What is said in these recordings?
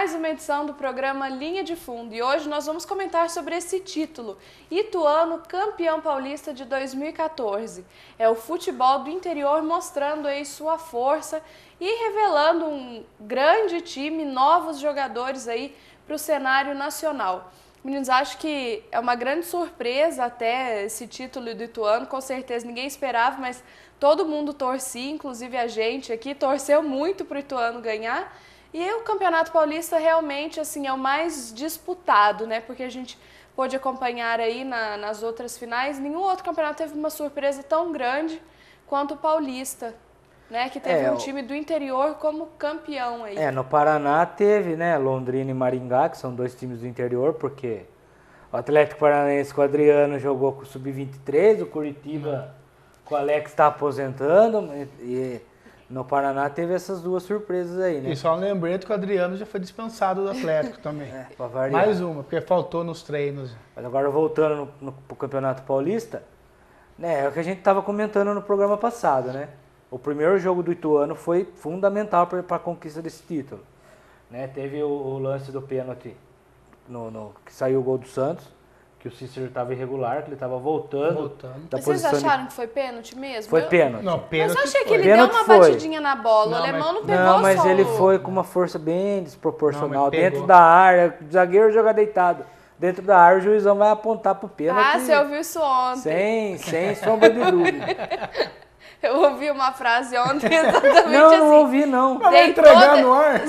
mais uma edição do programa Linha de Fundo e hoje nós vamos comentar sobre esse título, Ituano campeão paulista de 2014. É o futebol do interior mostrando aí sua força e revelando um grande time, novos jogadores aí para o cenário nacional. Meninos, acho que é uma grande surpresa até esse título do Ituano, com certeza ninguém esperava, mas todo mundo torcia, inclusive a gente aqui, torceu muito para o Ituano ganhar. E o Campeonato Paulista realmente assim, é o mais disputado, né? Porque a gente pôde acompanhar aí nas outras finais, nenhum outro campeonato teve uma surpresa tão grande quanto o Paulista, né? Que teve um time do interior como campeão aí. No Paraná teve, né? Londrina e Maringá, que são dois times do interior, porque o Atlético Paranaense com o Adriano jogou com o Sub-23, o Curitiba com o Alex está aposentando, e no Paraná teve essas duas surpresas aí, né? E só um lembrete que o Adriano já foi dispensado do Atlético também. Pra variar. Mais uma, porque faltou nos treinos. Mas agora voltando pro Campeonato Paulista, né? É o que a gente estava comentando no programa passado, né? O primeiro jogo do Ituano foi fundamental para a conquista desse título, né? Teve o lance do pênalti que saiu o gol do Santos, que o Cícero estava irregular, que ele estava voltando. Mas vocês acharam que foi pênalti mesmo? Foi pênalti. Não, pênalti. Mas eu achei que foi. ele Pênalti deu uma foi. batidinha na bola. Não, O alemão não pegou Não, mas só ele o... foi com uma força bem desproporcional, Não, mas dentro pegou. da área, o zagueiro joga deitado. Dentro da área, o juizão vai apontar pro pênalti. Ah, você ouviu isso ontem. Sem sombra de dúvida. Eu ouvi uma frase ontem exatamente Não, assim. não ouvi, não. Mas vai entregar no ar?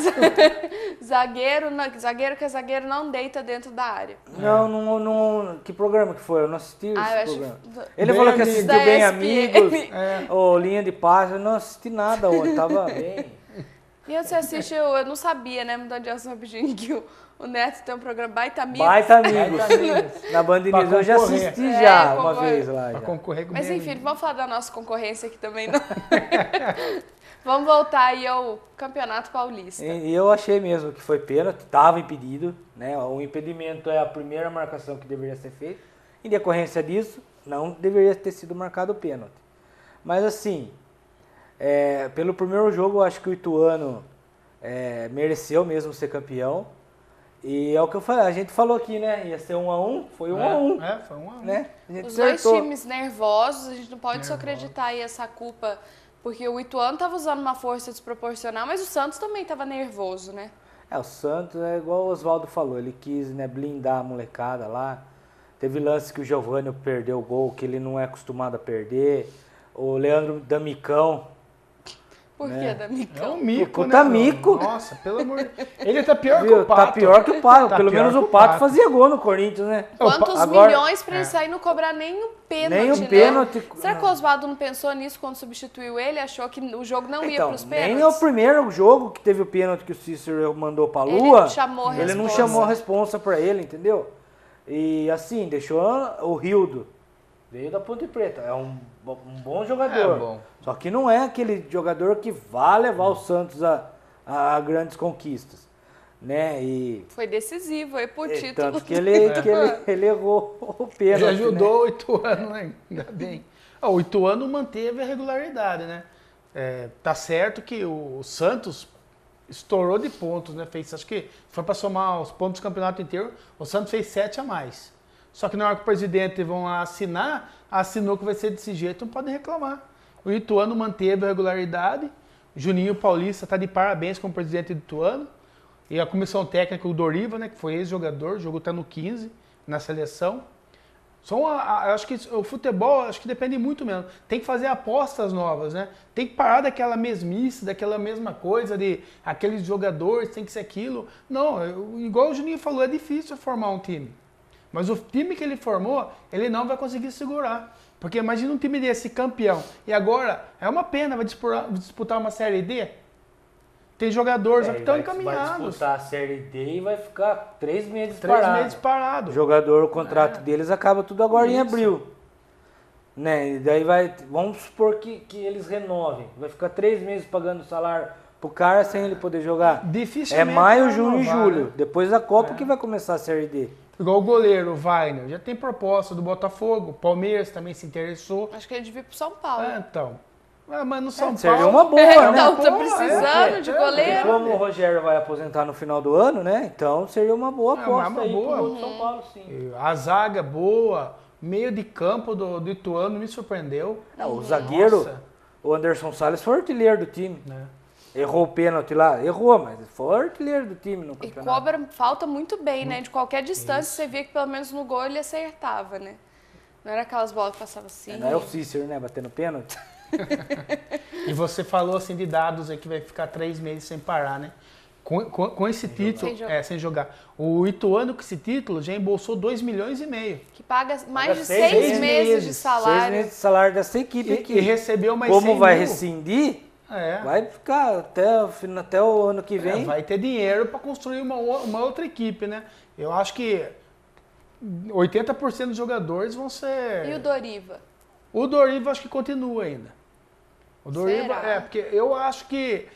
Zagueiro que é zagueiro não deita dentro da área. Não. Que programa que foi? Eu não assisti esse eu acho programa. que... Ele Bem falou que Amigos. assistiu Da Bem ESPN. Amigos, ou Linha de Passe. Eu não assisti nada ontem, tava bem. E você assiste, eu não sabia, né, mudando de assunto rapidinho, que o Neto tem um programa Baita Amigos. Baita Amigos. Na Band News eu já concorrer. assisti já uma concorrer. vez lá. Pra Já. concorrer com Mas Bem enfim, Amigos. vamos falar da nossa concorrência aqui também, não. Vamos voltar aí ao Campeonato Paulista. E eu achei mesmo que foi pênalti, estava impedido, né? O impedimento é a primeira marcação que deveria ser feita. Em decorrência disso, não deveria ter sido marcado o pênalti. Mas assim, pelo primeiro jogo, eu acho que o Ituano mereceu mesmo ser campeão. E é o que eu falei, a gente falou aqui, né? Ia ser 1-1, foi 1-1. Foi 1-1. Né? A gente Os acertou. dois times nervosos, a gente não pode só acreditar aí essa culpa, porque o Ituano estava usando uma força desproporcional, mas o Santos também estava nervoso, né? O Santos é igual o Oswaldo falou, ele quis, né, blindar a molecada lá. Teve lance que o Giovânio perdeu o gol, que ele não é acostumado a perder. O Leandro Damicão. Por É. que, D'Amico? É um mico, O né? Tamico. Nossa, pelo amor de Deus. Ele tá pior que Viu? o Pato. Tá pior que o Pato. Tá Pelo pior menos que o Pato fazia gol no Corinthians, né? Quantos Agora- milhões para ele sair e não cobrar nenhum pênalti, Nem um né? pênalti. Será que o Oswaldo não pensou nisso quando substituiu ele? Achou que o jogo não ia Então, para os nem é o pênaltis? primeiro jogo que teve o pênalti que o Cícero mandou pra Lua. Ele chamou a Ele não responsa. chamou a responsa pra ele, entendeu? E assim, deixou o Rildo. Veio da Ponte Preta. É um bom jogador. É bom. Só que não é aquele jogador que vai levar o Santos a grandes conquistas. Né? E Foi decisivo aí pro título. tanto que ele errou o pênalti. Ele ajudou né? o Ituano, né? Ainda bem. O Ituano manteve a regularidade, né? Tá certo que o Santos estourou de pontos, né? Acho que foi para somar os pontos do campeonato inteiro, o Santos fez 7 a mais. Só que na hora que o presidente vão lá assinou que vai ser desse jeito, não podem reclamar. O Ituano manteve a regularidade, Juninho Paulista está de parabéns como presidente do Ituano, e a comissão técnica, o Doriva, né, que foi ex-jogador, jogou até no 15, na seleção. Acho que o futebol acho que depende muito mesmo. Tem que fazer apostas novas, né? Tem que parar daquela mesmice, daquela mesma coisa de aqueles jogadores, tem que ser aquilo. Não, igual o Juninho falou, é difícil formar um time. Mas o time que ele formou, ele não vai conseguir segurar. Porque imagina um time desse campeão. E agora, é uma pena, vai disputar uma Série D. Tem jogadores que estão Vai encaminhados. disputar a Série D e vai ficar 3 meses 3 parado. meses parado. O jogador, o contrato deles acaba tudo agora em abril. Né? E daí vamos supor que eles renovem. Vai ficar 3 meses pagando salário pro cara sem ele poder jogar. Dificilmente É maio, vai junho e renovar, julho. né? Depois da Copa que vai começar a Série D. Igual o goleiro, o Wagner, já tem proposta do Botafogo. O Palmeiras também se interessou. Acho que ele devia ir pro São Paulo. Então, Mas no São Seria Paulo... uma boa, né? Então, tá Boa, precisando de Porque goleiro. como o Rogério vai aposentar no final do ano, né? Então seria uma boa aposta uma aí boa. pro São Paulo, sim. A zaga boa, meio de campo do Ituano me surpreendeu. O zagueiro, Nossa. o Anderson Salles, foi artilheiro do time. Né? Errou o pênalti lá, errou, mas foi artilheiro do time no E campeonato. cobra falta muito bem, né? De qualquer distância, você via que pelo menos no gol ele acertava, né? Não era aquelas bolas que passavam assim. Não é o Cícero, né? Batendo pênalti. E você falou assim de dados aí que vai ficar 3 meses sem parar, né? Com esse título, sem jogar. O Ituano com esse título já embolsou 2,5 milhões. Que paga mais Paga de 6 meses de 6 salário. meses de salário dessa equipe aqui. E recebeu mais Como 100 vai mil. rescindir, É. vai ficar até o ano que vem. Vai ter dinheiro para construir uma outra equipe, né? Eu acho que 80% dos jogadores vão ser... E o Doriva? O Doriva acho que continua ainda. O Doriva, Será? porque eu acho que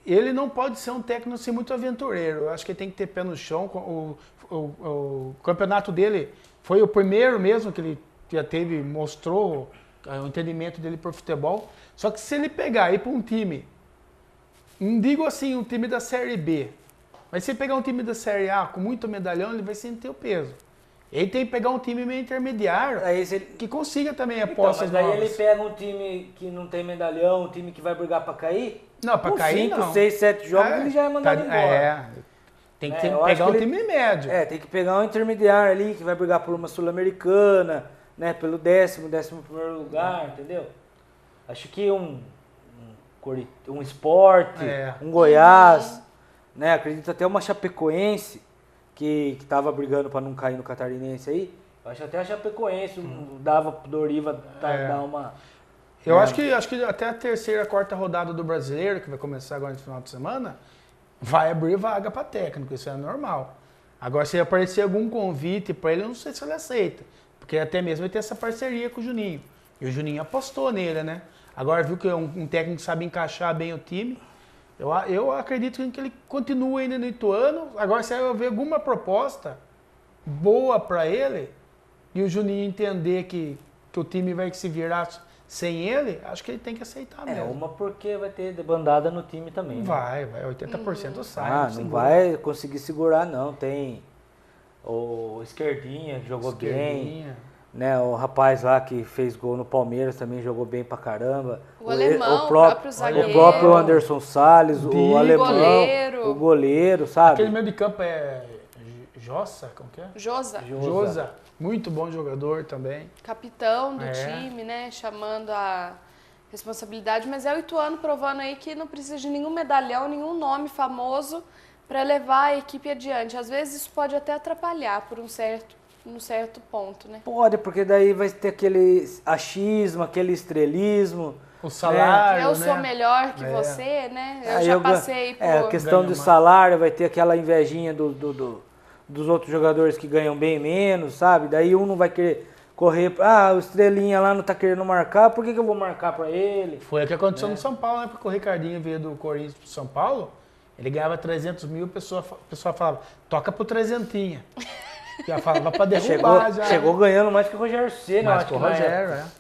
ele não pode ser um técnico assim, muito aventureiro. Eu acho que ele tem que ter pé no chão. O campeonato dele foi o primeiro mesmo que ele já teve, mostrou o entendimento dele por futebol. Só que se ele pegar e ir para um time, não digo assim, um time da Série B, mas se ele pegar um time da Série A com muito medalhão, ele vai sentir o peso. Ele tem que pegar um time meio intermediário Aí se ele... que consiga também Então, apostas mas daí novas. ele pega um time que não tem medalhão, um time que vai brigar pra cair. Não, pra com cair 5, não. 6, 7 jogos ele já é mandado embora. Tem que Eu acho pegar que um ele- time médio. Tem que pegar um intermediário ali que vai brigar por uma Sul-Americana, né? Pelo 11º lugar, entendeu? Acho que um Sport, um Goiás, né? Acredito até uma Chapecoense que tava brigando para não cair no Catarinense aí. Eu acho até a Chapecoense dava pro Doriva dar uma... Eu acho que até a terceira, quarta rodada do Brasileiro, que vai começar agora no final de semana, vai abrir vaga para técnico, isso é normal. Agora, se aparecer algum convite para ele, eu não sei se ele aceita. Porque até mesmo ele tem essa parceria com o Juninho. E o Juninho apostou nele, né? Agora viu que é um técnico que sabe encaixar bem o time. Eu acredito que ele continua ainda no Ituano. Agora, se eu ver alguma proposta boa para ele, e o Juninho entender que o time vai se virar sem ele, acho que ele tem que aceitar mesmo. uma porque vai ter debandada no time também. né? Vai, 80% sai. Não segura. vai conseguir segurar, não. Tem o Esquerdinha, que jogou bem. Esquerdinha. Né, o rapaz lá que fez gol no Palmeiras também jogou bem pra caramba. O alemão, o próprio zagueiro. O próprio Anderson Salles, o alemão, goleiro. o goleiro, sabe? Aquele meio de campo é Jossa, como que é? Josa, Josa. Muito bom jogador também. capitão do É. time, né? Chamando a responsabilidade. Mas é o Ituano provando aí que não precisa de nenhum medalhão, nenhum nome famoso para levar a equipe adiante. Às vezes isso pode até atrapalhar por um certo ponto, né? Pode, porque daí vai ter aquele achismo, aquele estrelismo. O salário, Eu né? sou melhor que É. você, né? Eu Aí já eu ga- passei por... a questão Ganha do mais. salário, vai ter aquela invejinha dos outros jogadores que ganham bem menos, sabe? Daí um não vai querer correr, o Estrelinha lá não tá querendo marcar, por que eu vou marcar pra ele? Foi o que aconteceu no São Paulo, né? Porque o Ricardinho veio do Corinthians pro São Paulo, ele ganhava 300 mil, o pessoal falava, toca pro trezentinha. Já falava pra derrubar, já. Chegou ganhando mais que o Rogério Ceni, eu mais acho com que o na Rogério, época,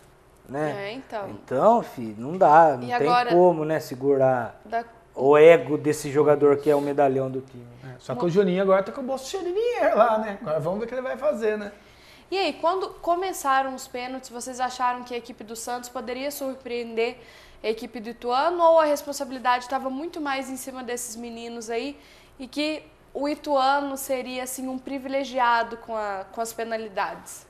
né? então. Então, filho, não dá, não E tem agora- como, né, segurar Da- o ego desse jogador que é o medalhão do time. Só que o Juninho agora tá com o bolso cheio de dinheiro lá, né? Agora vamos ver o que ele vai fazer, né? E aí, quando começaram os pênaltis, vocês acharam que a equipe do Santos poderia surpreender a equipe do Ituano ou a responsabilidade estava muito mais em cima desses meninos aí e que o Ituano seria assim um privilegiado com as penalidades?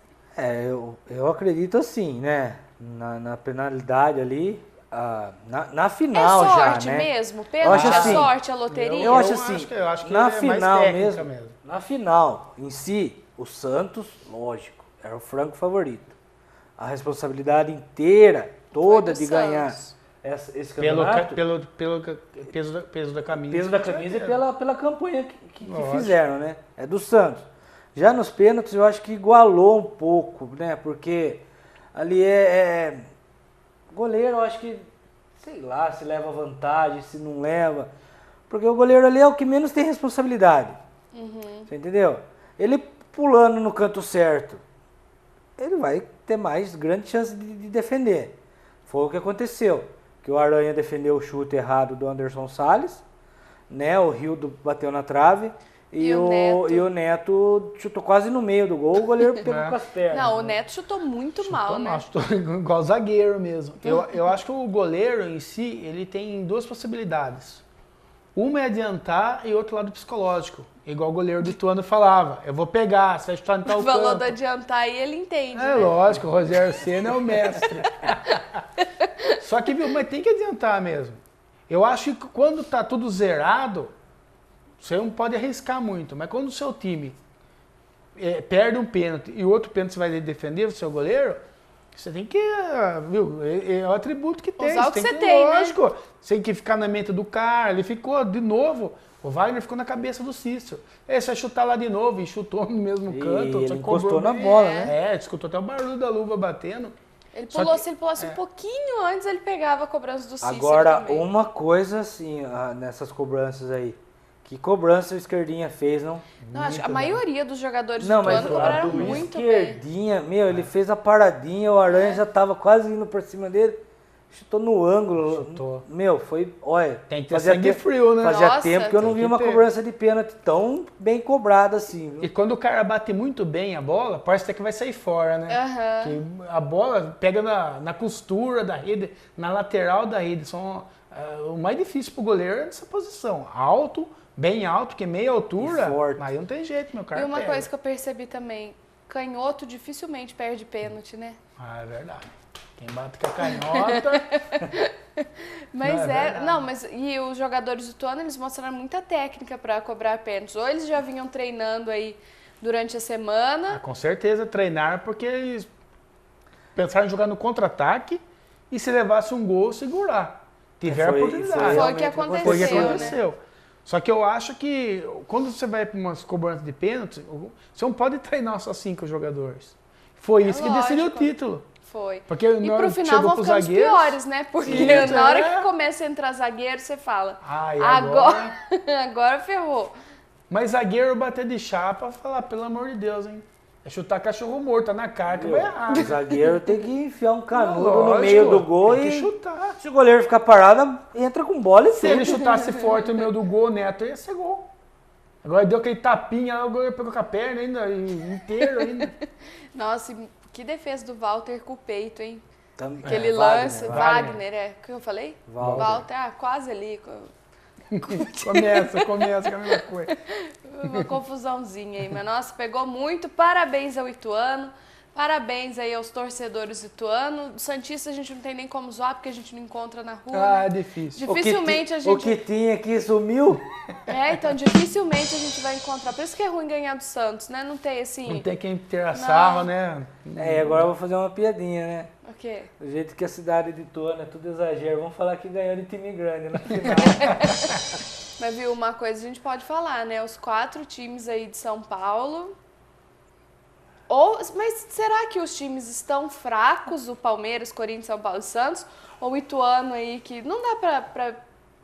Eu acredito assim, né, na penalidade ali, na final É sorte já, né? mesmo? Eu Pênalti acho é assim, sorte, a loteria? Eu acho assim, eu acho que na ele é mais final técnica mesmo, na final em si, o Santos, lógico, era o franco favorito. A responsabilidade inteira, toda Foi de do ganhar Santos. esse Pelo campeonato, peso da camisa. peso da camisa e pela campanha que Lógico. fizeram, né? É do Santos. Já nos pênaltis eu acho que igualou um pouco, né? Porque ali goleiro, eu acho que, sei lá, se leva vantagem, se não leva. Porque o goleiro ali é o que menos tem responsabilidade. Você entendeu? Ele pulando no canto certo, ele vai ter mais grande chance de defender. Foi o que aconteceu. que o Aranha defendeu o chute errado do Anderson Salles, né? O Rildo bateu na trave. E o Neto chutou quase no meio do gol, o goleiro pegou com as pernas. Não, o Neto chutou muito mal, né? Chutou igual zagueiro mesmo. Eu acho que o goleiro em si, ele tem duas possibilidades. Uma é adiantar e outro lado psicológico. Igual o goleiro do Ituano falava. Eu vou pegar, você vai chutar em tal campo. Falou do adiantar e ele entende, né? Lógico, o Rogério Ceni é o mestre. Só que, mas tem que adiantar mesmo. Eu acho que quando tá tudo zerado, você não pode arriscar muito, mas quando o seu time perde um pênalti e o outro pênalti você vai defender o seu goleiro, você tem que, viu, é o atributo que tem. Usar o que você tem, lógico, né? Você tem que ficar na mente do cara, ele ficou de novo, o Wagner ficou na cabeça do Cícero. Você vai chutar lá de novo e chutou no mesmo canto. Ele encostou na bola, né? Escutou até o barulho da luva batendo. Ele pulou, se ele pulasse um pouquinho antes, ele pegava a cobrança do Cícero Agora, também. uma coisa assim, nessas cobranças aí, que cobrança o Esquerdinha fez, não? Não, acho que a maioria dos jogadores Não, do mas Ituano a cobraram do muito bem. Esquerdinha, ele fez a paradinha, o Aranha já tava quase indo por cima dele, chutou no ângulo. Chutou. Foi, olha... Tem que ter sangue frio, né? Fazia Nossa, tempo que eu não vi uma cobrança de pênalti tão bem cobrada assim, viu? E quando o cara bate muito bem a bola, parece até que vai sair fora, né? Que a bola pega na costura da rede, na lateral da rede. O mais difícil pro goleiro é nessa posição. Alto, bem alto, que meia altura. E forte. Aí não tem jeito, meu cara. E uma coisa que eu percebi também, canhoto dificilmente perde pênalti, né? Ah, é verdade. Quem bate com a canhota... Mas não, mas e os jogadores do Ituano, eles mostraram muita técnica para cobrar pênaltis. Ou eles já vinham treinando aí durante a semana. Com certeza treinar, porque eles pensaram em jogar no contra-ataque e se levasse um gol, segurar. Tiver a oportunidade. Foi o que aconteceu, Foi o que né? aconteceu. Só que eu acho que quando você vai para umas cobranças de pênalti, você não pode treinar só 5 jogadores. Foi isso que decidiu o título. Foi. Porque E pro final vão ficando os piores, né? Porque na hora que começa a entrar zagueiro, você fala, agora ferrou. Mas zagueiro bater de chapa, falar, pelo amor de Deus, hein? É chutar cachorro morto, tá na cara que vai errar. O zagueiro tem que enfiar um canudo no meio do gol tem que e chutar. Se o goleiro ficar parado, entra com bola e Se ele chutasse forte no meio do gol, o Neto ia ser gol. Agora deu aquele tapinha, o goleiro pegou com a perna ainda, inteiro ainda. Nossa, que defesa do Walter com o peito, hein? Aquele lance, Wagner, o que eu falei? Walter, quase ali. Começa com a mesma coisa. Uma confusãozinha aí, mas nossa, pegou muito. Parabéns ao Ituano, parabéns aí aos torcedores do Ituano. Do Santista a gente não tem nem como zoar, porque a gente não encontra na rua. Ah, né? é difícil. Dificilmente a gente... O que tinha aqui sumiu. Então dificilmente a gente vai encontrar. Por isso que é ruim ganhar do Santos, né? Não tem assim... Não tem quem tirar sarro, né? Agora eu vou fazer uma piadinha, né? O quê? Do jeito que a cidade de Ituano é tudo exagero, vamos falar que ganhou de time grande na final. Mas viu, uma coisa a gente pode falar, né? Os 4 times aí de São Paulo... Mas será que os times estão fracos, o Palmeiras, Corinthians, São Paulo e Santos? Ou o Ituano aí, que não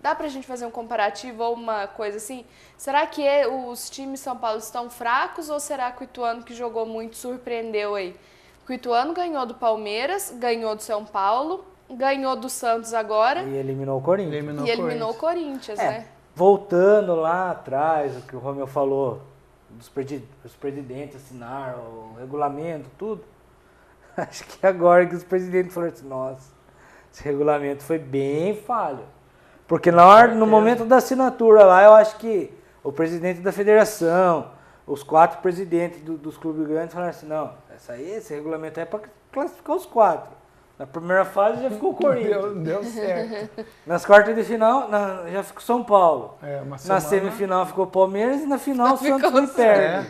dá pra gente fazer um comparativo ou uma coisa assim? Será que os times de São Paulo estão fracos ou será que o Ituano, que jogou muito, surpreendeu aí? Porque o Ituano ganhou do Palmeiras, ganhou do São Paulo, ganhou do Santos agora E eliminou o Corinthians. eliminou o Corinthians, né? Voltando lá atrás, o que o Romeu falou, os presidentes assinaram o regulamento, tudo. Acho que agora que os presidentes falaram assim, nossa, esse regulamento foi bem falho. Porque no momento da assinatura lá, eu acho que o presidente da federação, os 4 presidentes dos clubes grandes falaram assim, não, esse regulamento é para classificar os 4. Na primeira fase já ficou o Corinthians. Deu certo. Nas quartas de final já ficou São Paulo. Na semifinal ficou o Palmeiras e na final o Santos não perde.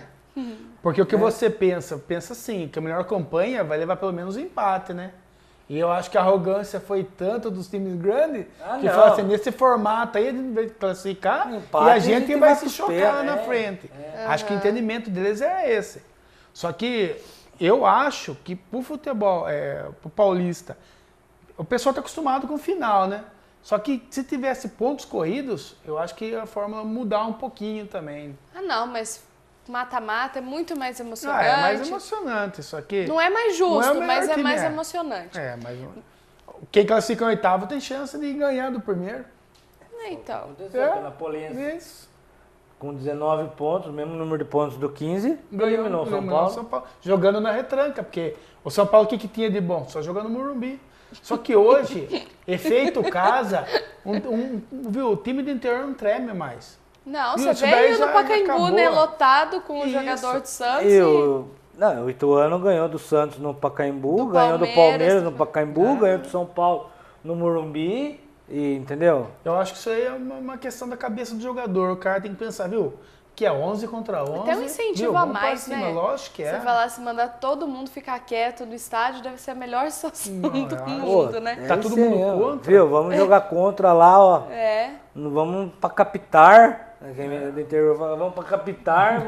Porque o que você pensa assim, que a melhor campanha vai levar pelo menos um empate, né? E eu acho que a arrogância foi tanto dos times grandes que fala assim, nesse formato aí a gente vai classificar e a gente vai se chocar na frente. Acho que o entendimento deles é esse. Só que eu acho que pro futebol, pro paulista, o pessoal está acostumado com o final, né? Só que se tivesse pontos corridos, eu acho que a fórmula mudar um pouquinho também. Não, mas mata-mata é muito mais emocionante. É mais emocionante, só que... Não é mais justo, mas é mais time, emocionante. Mas quem classifica em oitavo tem chance de ganhar do primeiro. Então, Aconteceu pela Polense. Isso. Com 19 pontos, o mesmo número de pontos do 15, eliminou o São eliminou Paulo. Jogando na retranca, porque o São Paulo o que tinha de bom? Só jogando no Morumbi. Só que hoje, efeito casa, viu, o time do interior não treme mais. não, Viu, você isso daí veio já no Pacaembu, acabou. né, lotado com o Isso. jogador de Santos O Ituano ganhou do Santos no Pacaembu, Do ganhou do Palmeiras. Palmeiras no Pacaembu, ganhou do São Paulo no Morumbi, e, entendeu? Eu acho que isso aí é uma questão da cabeça do jogador. O cara tem que pensar, viu, que é 11 contra 11. Tem um incentivo viu, a vamos pra mais, cima. né? Lógico que é. Você falar se mandar todo mundo ficar quieto no estádio, deve ser a melhor situação Não, do eu acho. mundo, né? Tá isso todo mundo aí, ó. contra. Viu? Vamos jogar contra lá, ó. É. Não vamos pra Capitar. Quem é do interior fala, vamos pra Capitar,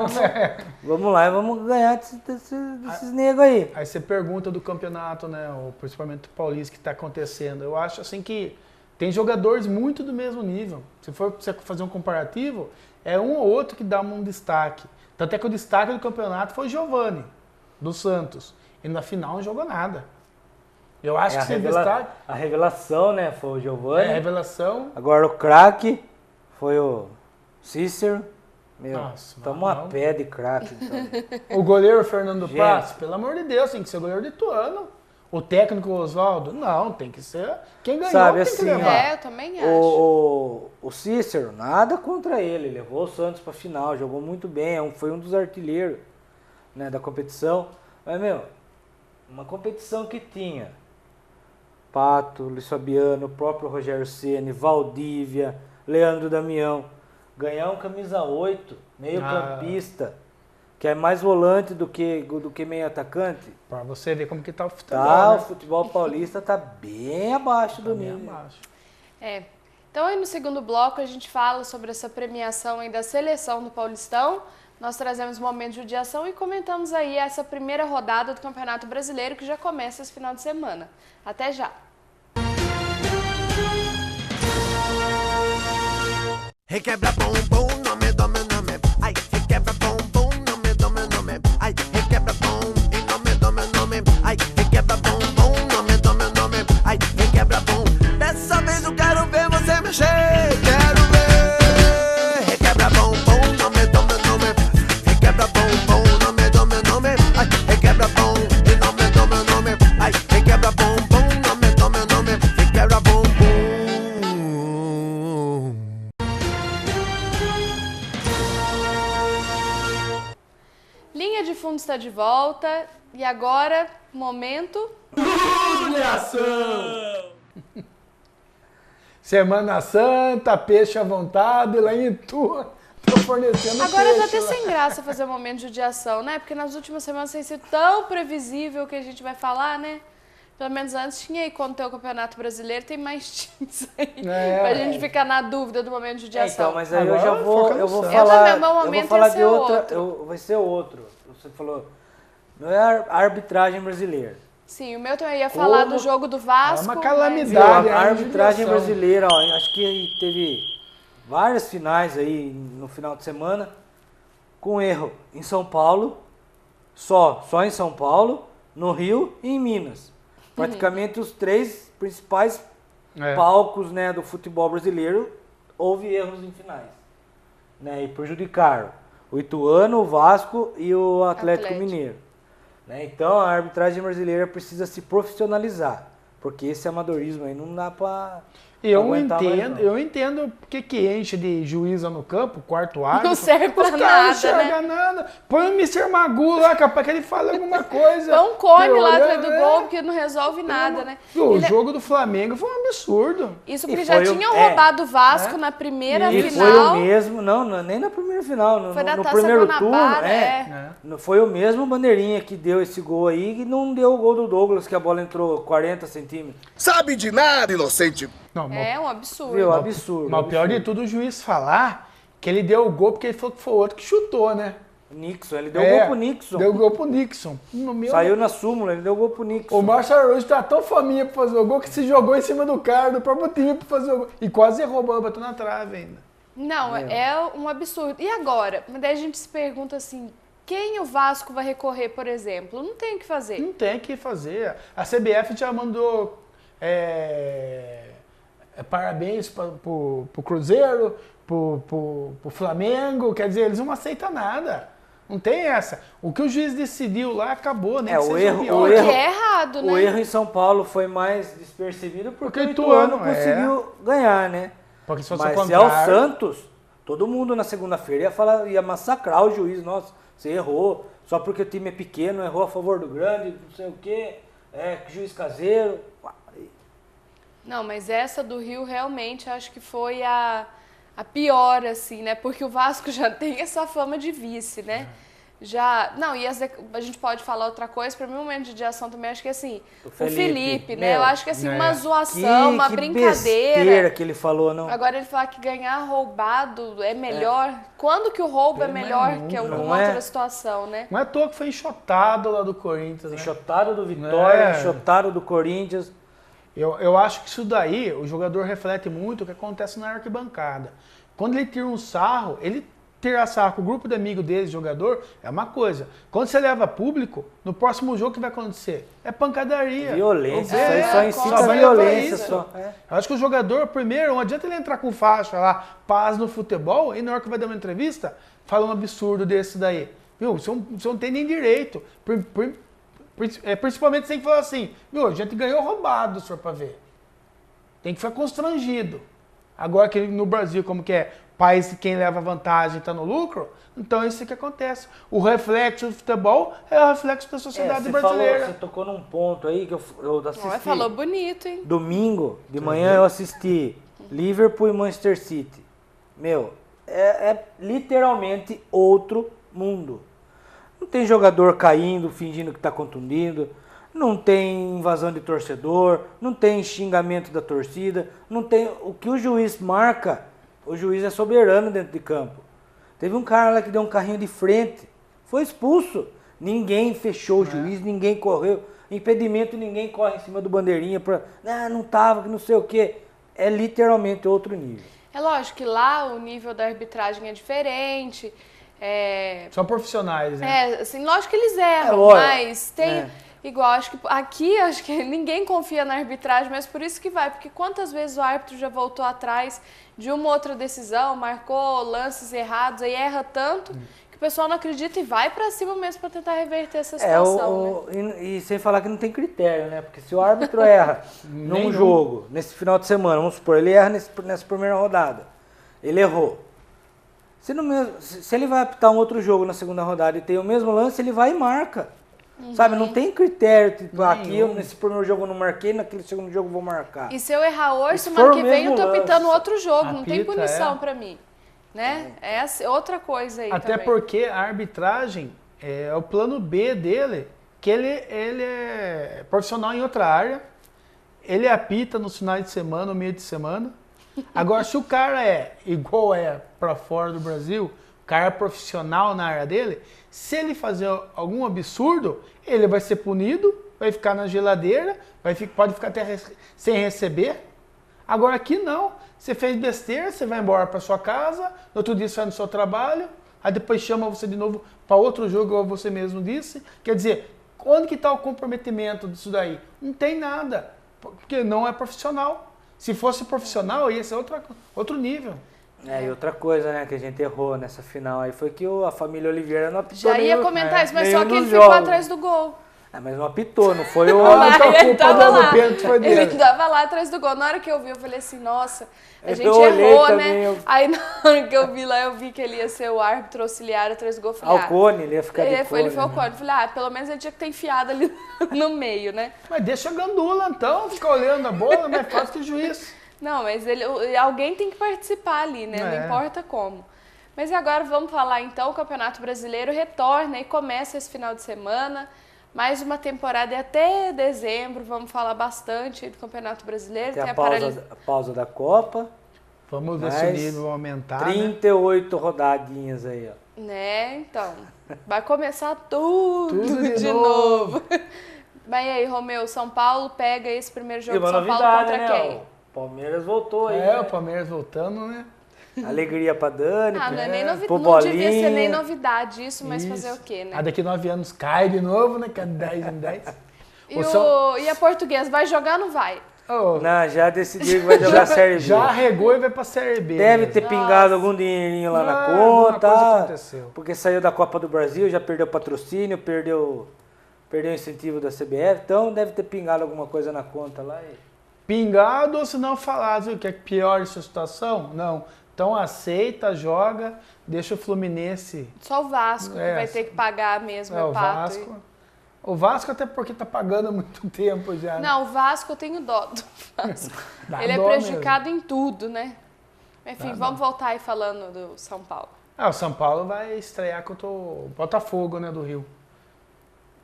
vamos lá e vamos ganhar desses negros aí. Aí você pergunta do campeonato, né, o principalmente o paulista que está acontecendo. Eu acho assim que tem jogadores muito do mesmo nível. Se for você fazer um comparativo, é um ou outro que dá um destaque. Tanto é que o destaque do campeonato foi o Giovani, do Santos. E na final não jogou nada. Eu acho que esse destaque A revelação, né, foi o é Giovani. a revelação. Agora o craque foi o Cícero. Meu, Nossa, toma uma não. pé de craque, então. O goleiro Fernando Gente. Praz, pelo amor de Deus, tem que ser goleiro de Ituano. O técnico Oswaldo, não, tem que ser. Quem ganhou Sabe, tem assim, que levar. É, eu também acho. O Cícero, nada contra ele, levou o Santos pra final, jogou muito bem, foi um dos artilheiros, né, da competição. Mas, meu, uma competição que tinha Pato, Luiz Fabiano, o próprio Rogério Ceni, Valdívia, Leandro Damião, ganhar um camisa 8, meio campista, que é mais volante do que meio atacante. Pra você ver como que tá o futebol, Tá, o né? futebol paulista tá bem abaixo do Bem nível. abaixo. É. Então aí no segundo bloco a gente fala sobre essa premiação aí da seleção do Paulistão. Nós trazemos momentos de judiação e comentamos aí essa primeira rodada do Campeonato Brasileiro que já começa esse final de semana. Até já! Requebra bumbum, nome, nome, nome. Ai, requebra bumbum, nome, nome, nome. Ai, requebra bum, e nome, nome, nome. Ai, requebra bumbum, nome, nome, nome. Ai, requebra bum. Dessa vez eu quero ver você mexer. Quero ver. Requebra bumbum, nome, nome, nome. Requebra bumbum, nome, nome, nome. Ai, requebra bum, e nome, nome, nome. Ai, requebra bumbum, nome, nome, nome. Requebra bumbum. Linha de fundo está de volta e agora, momento... Semana Santa, peixe à vontade, lá em Itu, tô fornecendo Agora tá peixe. até lá. sem graça fazer um momento de judiação, né? Porque nas últimas semanas tem sido tão previsível que a gente vai falar, né? Pelo menos antes tinha aí, quando tem o Campeonato Brasileiro, tem mais times aí. É. Pra gente ficar na dúvida do momento de judiação. Então, mas aí Agora eu já vou, foca no eu vou Santos. falar, Eu também, meu eu vou momento falar ia de ser outra, outro. vai ser outro. Você falou, não é a arbitragem brasileira. Sim, o meu também ia falar Como- do jogo do Vasco. É uma mas- calamidade. Viu, a é uma arbitragem judiação. brasileira, ó, acho que teve várias finais aí no final de semana com erro em São Paulo, só em São Paulo, no Rio e em Minas. Praticamente os três principais É. palcos, né, do futebol brasileiro, houve erros em finais, né, e prejudicaram o Ituano, o Vasco e o Atlético Mineiro. Né? Então a arbitragem brasileira precisa se profissionalizar, porque esse amadorismo aí não dá para Eu entendo porque que enche de juíza no campo, quarto árbitro. Não serve pra Os caras nada, não enxergam nada. Põe o Mr. Magu lá, capaz que ele fala alguma coisa. Põe um cone lá Olha, atrás do gol, porque não resolve nada, né? O Ele- jogo do Flamengo foi um absurdo. Isso E porque já foi o- tinham é, roubado o Vasco na primeira E foi final. o mesmo, não, nem na primeira final, no, Foi da no Taça primeiro Guanabara, turno, é. foi o mesmo bandeirinha que deu esse gol aí e não deu o gol do Douglas, que a bola entrou 40 centímetros. Sabe de nada, inocente. Não, É um absurdo. Viu? Absurdo. mas o pior de absurdo. tudo, o juiz falar que ele deu o gol porque ele falou que foi o outro que chutou, né? Nixon, ele deu gol pro Nixon. Deu gol pro Nixon. No meu- Saiu na súmula, ele deu gol pro Nixon. O Márcio Araújo tá tão faminha pra fazer o gol que se jogou em cima do cara, do próprio time pra fazer o gol. E quase errou a bola, bateu na trave ainda. Não, é um absurdo. E agora? Mas daí a gente se pergunta assim, quem o Vasco vai recorrer, por exemplo? Não tem o que fazer. Não tem o que fazer. A CBF já mandou parabéns pro Cruzeiro, pro Flamengo, quer dizer, eles não aceitam nada. Não tem essa. O que o juiz decidiu lá acabou, né? O erro que é errado, né? O erro em São Paulo foi mais despercebido porque o Ituano conseguiu ganhar, né? Porque se fosse Mas o se é o contrário- Santos, todo mundo na segunda-feira ia massacrar o juiz. Nossa, você errou, só porque o time é pequeno, errou a favor do grande, não sei o quê, juiz caseiro. Não, mas essa do Rio realmente acho que foi a pior, assim, né? Porque o Vasco já tem essa fama de vice, né? Já. Não, e a gente pode falar outra coisa, para mim, um momento de ação também, acho que assim, o Felipe, né? Eu acho que assim, uma zoação, uma brincadeira. Besteira que ele falou, não. Agora ele falar que ganhar roubado é melhor. Quando que o roubo é melhor que alguma outra situação, né? Não é à toa que foi enxotado lá do Corinthians, né? Enxotado do Vitória, enxotado do Corinthians. Eu acho que isso daí, o jogador reflete muito o que acontece na arquibancada. Quando ele tira um sarro, ele tirar sarro com o grupo de amigos dele, jogador, é uma coisa. Quando você leva público, no próximo jogo o que vai acontecer? É pancadaria. Violência, isso aí só incita só vai violência. levar Só. Eu acho que o jogador, primeiro, não adianta ele entrar com faixa lá, paz no futebol, e na hora que vai dar uma entrevista, fala um absurdo desse daí. Viu, você não tem nem direito. Principalmente você tem que falar assim, viu, a gente ganhou roubado, senhor, pra ver. Tem que ficar constrangido. Agora que no Brasil, como que é, país que quem leva vantagem está no lucro, então é isso que acontece. O reflexo do futebol é o reflexo da sociedade brasileira. Você tocou num ponto aí que eu assisti. Falou bonito, hein? Domingo, de manhã, eu assisti Liverpool e Manchester City. Meu, é literalmente outro mundo. Não tem jogador caindo, fingindo que está contundido, não tem invasão de torcedor, não tem xingamento da torcida, não tem... O que o juiz marca, o juiz é soberano dentro de campo. Teve um cara lá que deu um carrinho de frente, foi expulso. Ninguém fechou o juiz, ninguém correu. Impedimento, ninguém corre em cima do bandeirinha para... não tava, que não sei o quê. É literalmente outro nível. É lógico que lá o nível da arbitragem é diferente. São profissionais, né? Assim, lógico que eles erram, mas tem... Igual, acho que ninguém confia na arbitragem, mas por isso que vai. Porque quantas vezes o árbitro já voltou atrás de uma outra decisão, marcou lances errados, aí erra tanto que o pessoal não acredita e vai pra cima mesmo pra tentar reverter essa situação. Né? E sem falar que não tem critério, né? Porque se o árbitro erra num jogo, nesse final de semana, vamos supor, ele erra nessa primeira rodada, ele errou. Se ele vai apitar um outro jogo na segunda rodada e tem o mesmo lance, ele vai e marca. Sabe, não tem critério, tipo, aqui nesse primeiro jogo eu não marquei, naquele segundo jogo eu vou marcar. E se eu errar hoje, semana que vem eu tô apitando outro jogo, não tem punição pra mim. Né? É outra coisa aí Até também. porque a arbitragem é o plano B dele, que ele é profissional em outra área, ele apita nos finais de semana, no meio de semana. Agora, se o cara é igual pra fora do Brasil, o cara é profissional na área dele, se ele fazer algum absurdo, ele vai ser punido, vai ficar na geladeira, pode ficar até sem receber. Agora aqui não. Você fez besteira, você vai embora para sua casa, no outro dia você vai no seu trabalho, aí depois chama você de novo para outro jogo, como você mesmo disse. Quer dizer, onde que está o comprometimento disso daí? Não tem nada, porque não é profissional. Se fosse profissional, ia ser outro nível. E outra coisa, né, que a gente errou nessa final aí foi que a família Oliveira não apitou. Já ia comentar isso, mas só que ele ficou atrás do gol. Mas não apitou, não foi o... Ele tava lá. Foi dele. Ele tava lá atrás do gol. Na hora que eu vi, eu falei assim, nossa, a gente olhei errou, também, né? Aí na hora que eu vi lá, eu vi que ele ia ser o árbitro auxiliar atrás do gol. Falei, Cone, ele ia ficar de cone. Ele foi o Cone. Falei, pelo menos ele tinha que ter enfiado ali no meio, né? Mas deixa a gandula então, ficar olhando a bola, não é fácil que o juiz. Não, mas alguém tem que participar ali, né? Não importa como. Mas e agora vamos falar então, o Campeonato Brasileiro retorna e começa esse final de semana. Mais uma temporada é até dezembro, vamos falar bastante do Campeonato Brasileiro. Tem a pausa da Copa. Vamos ver se o nível vai aumentar. 38 rodadinhas aí, ó. Né, então. Vai começar tudo de novo. Mas e aí, Romeu, São Paulo pega esse primeiro jogo de São Paulo contra quem? O Palmeiras voltou aí. O Palmeiras voltando, né? Alegria pra Dani, não é nem não devia ser nem novidade isso, mas fazer o quê, né? Daqui 9 anos cai de novo, né? Que é 10 em 10. E a Portuguesa, vai jogar ou não vai? Oh, Não, já decidiu que vai jogar a Série B. já arregou e vai pra Série B. Deve mesmo. ter pingado algum dinheirinho lá na Alguma conta. coisa aconteceu. Porque saiu da Copa do Brasil, já perdeu patrocínio, perdeu o incentivo da CBF. Então deve ter pingado alguma coisa na conta lá. Pingado ou se não falar, viu, que é pior essa situação? Não. Então aceita, joga, deixa o Fluminense. Só o Vasco que É, vai ter que pagar mesmo, É, é o pato. Vasco. O Vasco até porque tá pagando há muito tempo já. né? Não, o Vasco eu tenho dó do Vasco. Dá Ele é dó prejudicado em tudo, né? Enfim, Dá vamos voltar aí falando do São Paulo. O São Paulo vai estrear contra o Botafogo, né, do Rio.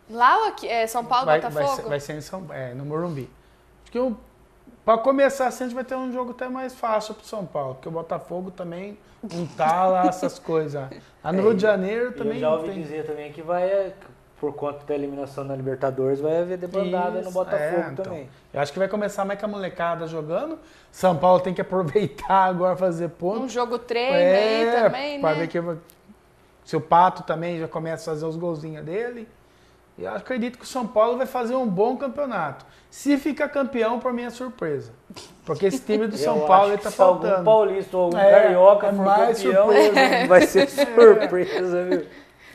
Lá ou aqui? É São Paulo, Botafogo? Vai ser no Morumbi. Acho que para começar assim, a gente vai ter um jogo até mais fácil pro São Paulo, porque o Botafogo também não tá lá essas coisas. Lá no Rio de Janeiro também Eu já ouvi tem. dizer também que vai, por conta da eliminação da Libertadores, vai haver debandada no Isso, Botafogo então. também. Eu acho que vai começar mais com a molecada jogando. São Paulo tem que aproveitar agora fazer ponto. Um jogo treino aí também, pra né? ver que se o Pato também já começa a fazer os golzinhos dele. E eu acredito que o São Paulo vai fazer um bom campeonato. Se ficar campeão, por mim é surpresa. Porque esse time do São Eu Paulo acho ele tá que se algum faltando. paulista ou algum É, carioca é for mais campeão, surpresa. vai ser surpresa, viu?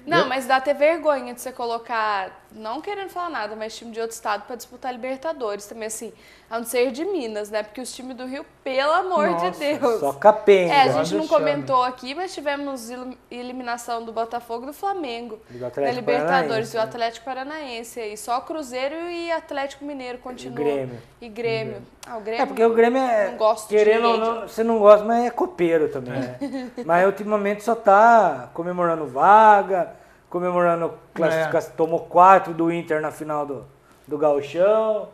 Não, mas dá até vergonha de você colocar, não querendo falar nada, mas time de outro estado pra disputar Libertadores também, assim, a não ser de Minas, né? Porque os times do Rio, pelo amor de Nossa, Deus. Só capenga. É, a Só gente não deixando. comentou aqui, mas tivemos eliminação do Botafogo e do Flamengo Do na Atlético Libertadores, Paranaense, e o né? Atlético Paranaense aí. Só Cruzeiro e Atlético Mineiro continuam. Grêmio. E Grêmio. Ah, o Grêmio. É, porque o Grêmio é, não gosto de querendo ou ninguém. não, você não gosta, mas é copeiro também, né? Mas ultimamente só tá comemorando vaga, comemorando classificação, tomou 4 do Inter na final do Gauchão.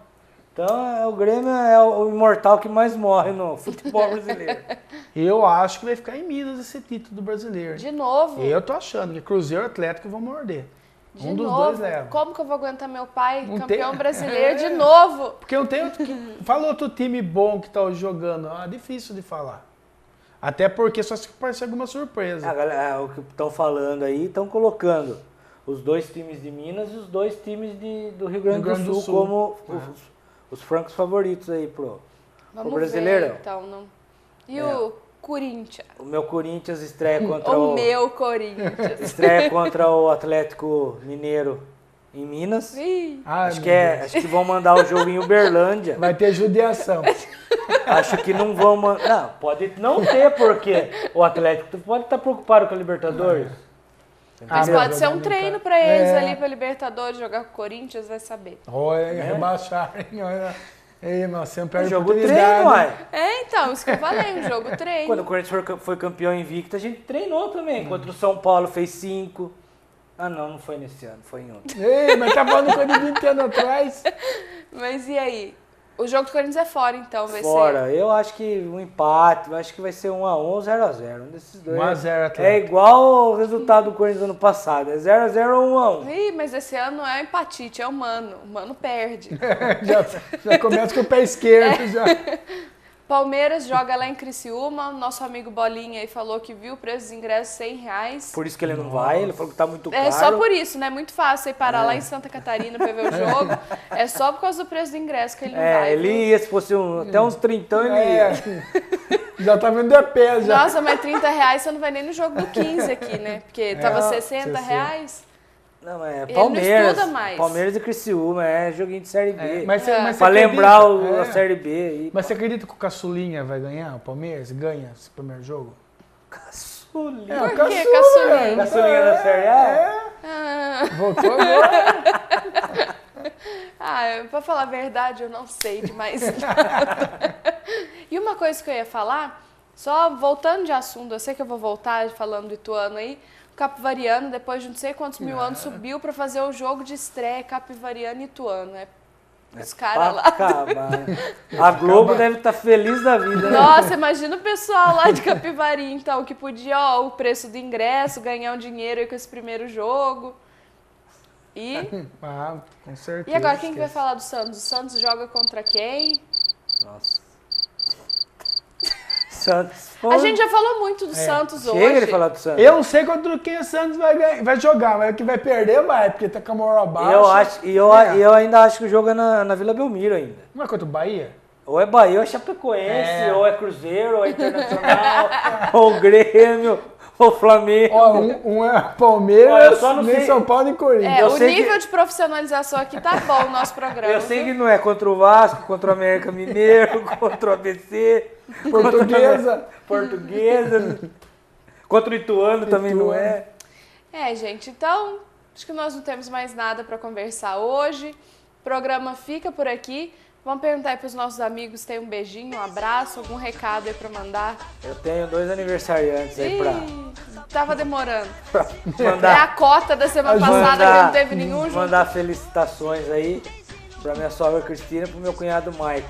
Então o Grêmio é o imortal que mais morre no futebol brasileiro. Eu acho que vai ficar em Minas esse título do brasileiro. De novo. Eu tô achando que Cruzeiro e Atlético vão morder. De Um dos novo. dois leva. Como que eu vou aguentar meu pai, Não campeão tem- brasileiro, de novo? Porque não tem outro. Fala outro time bom que tá jogando. Difícil de falar. Até porque só se aparecer alguma surpresa. O que estão falando aí, estão colocando os 2 times de Minas e os 2 times do Rio Grande do Sul como os francos favoritos aí pro Brasileirão. ver, então. Não... E É. o Corinthians? O meu Corinthians estreia contra O meu Corinthians. estreia contra o Atlético Mineiro em Minas. Ih, Ai, Acho meu que, Deus. acho que vão mandar o jogo em Uberlândia. Vai ter judiação. Acho que não vão mandar. Não, pode não ter, porque o Atlético pode estar preocupado com a Libertadores. mas meu pode Deus, ser um vai treino brincar. pra eles É. ali pra Libertadores, jogar com o Corinthians, vai saber. Olha, rebaixarem. Olha. Ei, mas sempre O é jogo treino, oportunidade. uai. É, então, isso que eu falei, um jogo treino. Quando o Corinthians foi campeão invicto, a gente treinou também. Contra o São Paulo fez 5. Ah, não foi nesse ano, foi em outro. Ei, mas tá falando coisa de 20 anos atrás. Mas e aí? O jogo do Corinthians é fora, então, vai ser. Fora, eu acho que um empate, eu acho que vai ser 1-1 ou 0-0. Um desses dois. 1 a 0 É Atlético. igual o resultado do Corinthians ano passado. É 0-0 ou 1-1. Ih, mas esse ano não é empatite, é o Mano. O Mano perde. Já começa com o pé esquerdo. Já. Palmeiras joga lá em Criciúma. Nosso amigo Bolinha aí falou que viu o preço dos ingressos R$100. Por isso que ele não vai, ele falou que tá muito caro. É só por isso, né? Muito fácil ir parar lá em Santa Catarina pra ver o jogo. É só por causa do preço do ingresso que ele não vai. Ele viu? ia, se fosse até uns 30, ele É, ia. já tá vendo de pé já. Nossa, mas R$30 você não vai nem no jogo do 15 aqui, né? Porque tava R$60. Não, é Ele Palmeiras. não estuda mais. Palmeiras e Criciúma, é joguinho de Série B. Mas É. Pra você lembrar acredita? a Série B aí. Mas você acredita que o Caçulinha vai ganhar? O Palmeiras ganha esse primeiro jogo? Caçulinha. É, Por que Caçulinha? Caçulinha da Série A? Ah, Voltou agora. pra falar a verdade, eu não sei de mais nada. E uma coisa que eu ia falar, só voltando de assunto, eu sei que eu vou voltar falando do Ituano aí, o Capivariano, depois de não sei quantos mil anos, subiu pra fazer o jogo de estreia Capivariano e Ituano. Os caras lá. A Globo deve estar feliz da vida, né? Nossa, imagina o pessoal lá de Capivari, então, que podia, o preço do ingresso, ganhar um dinheiro aí com esse primeiro jogo. E Com certeza. E agora, quem que vai esquece. falar do Santos? O Santos joga contra quem? Nossa. Santos. A gente já falou muito do Santos Chega hoje. de falar do Santos. Eu não sei contra quem o Santos vai jogar, mas o que vai perder vai, porque tá com a moral baixa. Eu ainda acho que o jogo é na Vila Belmiro ainda. Não é contra o Bahia? Ou é Bahia, ou é Chapecoense, ou é Cruzeiro, ou é Internacional, ou Grêmio, ou Flamengo. Ó, um é Palmeiras, Ó, eu só não nem sei- São Paulo e Corinthians. É, o sei nível que- de profissionalização aqui tá bom, o nosso programa. Eu sei viu? que não é contra o Vasco, contra o América Mineiro, contra o ABC, Portuguesa. Portuguesa, contra o Ituano também não é. É, gente, então acho que nós não temos mais nada para conversar hoje. O programa fica por aqui. Vamos perguntar aí para os nossos amigos se tem um beijinho, um abraço, algum recado aí para mandar. Eu tenho 2 aniversariantes aí pra Tava demorando. É a mandar, cota da semana passada que não teve nenhum junto. mandar felicitações aí pra minha sogra Cristina e pro meu cunhado Michael.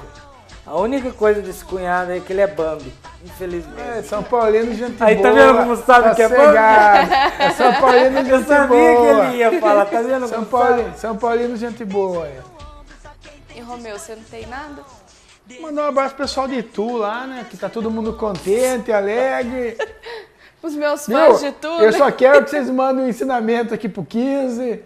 A única coisa desse cunhado aí é que ele é Bambi, infelizmente. É, São Paulino, gente Aí, boa. tá vendo como sabe que é bom? cegado. É São Paulino, gente Eu sabia boa. que ele ia falar, tá vendo São como sabe? São Paulino, gente boa. É. E Romeu, você não tem nada? Mandar um abraço pro pessoal de Itu lá, né? Que tá todo mundo contente, alegre. Os meus fãs Viu? de tudo. Eu só quero que vocês mandem um ensinamento aqui pro 15.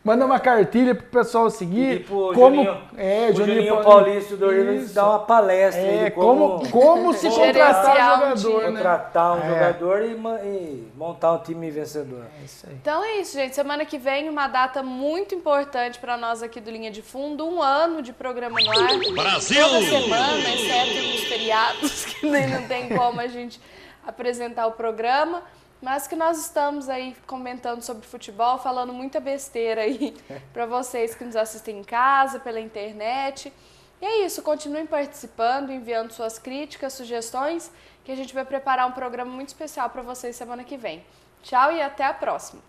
Manda uma cartilha pro pessoal seguir. E pro como Juninho, o Juninho Paulista do Rio Isso. dá uma palestra aí É, de como como se contratar gerenciar um jogador, né? contratar um É. jogador e montar um time vencedor. É isso aí. Então é isso, gente. Semana que vem, uma data muito importante para nós aqui do Linha de Fundo. 1 ano de programa no ar. Brasil! Toda semana, exceto nos feriados, que nem não tem como a gente apresentar o programa. Mas que nós estamos aí comentando sobre futebol, falando muita besteira aí para vocês que nos assistem em casa, pela internet. E é isso, continuem participando, enviando suas críticas, sugestões, que a gente vai preparar um programa muito especial para vocês semana que vem. Tchau e até a próxima!